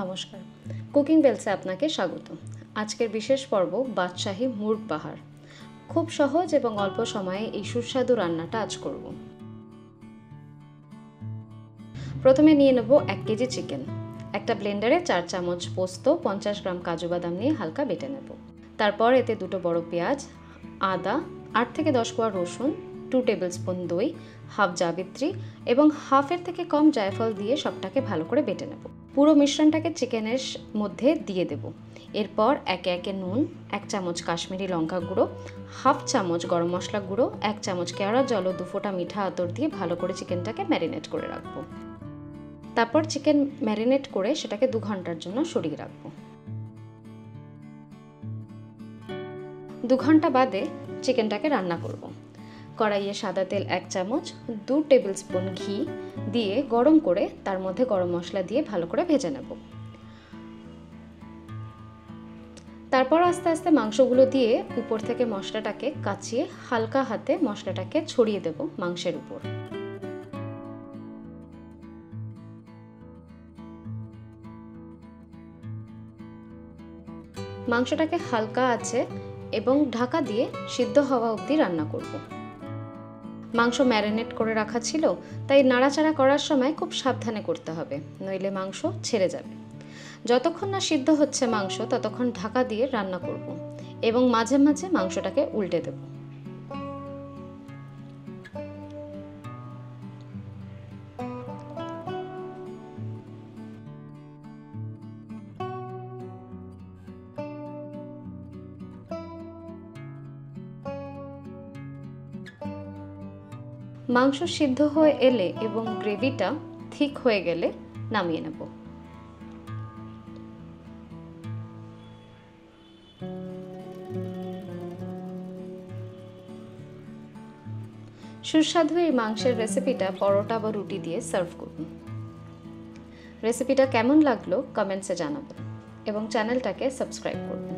নমস্কার, কুকিং বেলসে আপনাকে স্বাগত। আজকের বিশেষ পর্ব বাদশাহী মুর্গ বাহার। খুব সহজ এবং অল্প সময়ে এই সুস্বাদু রান্নাটা আজ করব। প্রথমে নিয়ে নেব 1 কেজি চিকেন। একটা ব্লেন্ডারে 4 চামচ পোস্ত, 50 গ্রাম কাজু বাদাম নিয়ে হালকা বেটে নেব। তারপর এতে 2 বড় পেঁয়াজ, আদা, 8 থেকে 10 কোয়া রসুন, 2 টেবিল স্পুন দই, হাফ জাবিত্রি এবং হাফের থেকে কম জায়ফল দিয়ে সবটাকে ভালো করে বেটে নেব। পুরো মিশ্রণটাকে চিকেনের মধ্যে দিয়ে দেব। এরপর একে একে নুন, 1 চামচ কাশ্মীরি লঙ্কা গুঁড়ো, হাফ চামচ গরম মশলা গুঁড়ো, 1 চামচ কেওড়া জল ও 2 ফোঁটা মিঠা আতর দিয়ে ভালো করে চিকেনটাকে ম্যারিনেট করে রাখবো। তারপর চিকেন ম্যারিনেট করে সেটাকে 2 ঘন্টার জন্য সরিয়ে রাখবো। 2 ঘন্টা বাদে চিকেনটাকে রান্না করব। কড়াইয়ে সাদা তেল 1 চামচ, 2 টেবিল স্পুন ঘি দিয়ে গরম করে তার মধ্যে গরম মশলা দিয়ে ভালো করে ভেজে নেব। তারপর আস্তে আস্তে মাংসগুলো দিয়ে উপর থেকে মশলাটাকে কাচিয়ে হালকা হাতে মশলাটাকে ছড়িয়ে দেব মাংসের উপর। মাংসটাকে হালকা আছে এবং ঢাকা দিয়ে সিদ্ধ হওয়া অবধি রান্না করব। মাংস ম্যারিনেট করে রাখা ছিল, তাই নাড়াচাড়া করার সময় খুব সাবধানে করতে হবে, নইলে মাংস ছেড়ে যাবে। যতক্ষণ না সিদ্ধ হচ্ছে মাংস ততক্ষণ ঢাকা দিয়ে রান্না করব এবং মাঝে মাঝে মাংসটাকে উল্টে দেব। মাংস সিদ্ধ হয়ে এলে এবং গ্রেভিটা ঠিক হয়ে গেলে নামিয়ে নেব। সুস্বাদু এই মাংসের রেসিপিটা পরোটা বা রুটি দিয়ে সার্ভ করুন। রেসিপিটা কেমন লাগলো কমেন্টসে জানাবেন এবং চ্যানেলটাকে সাবস্ক্রাইব করুন।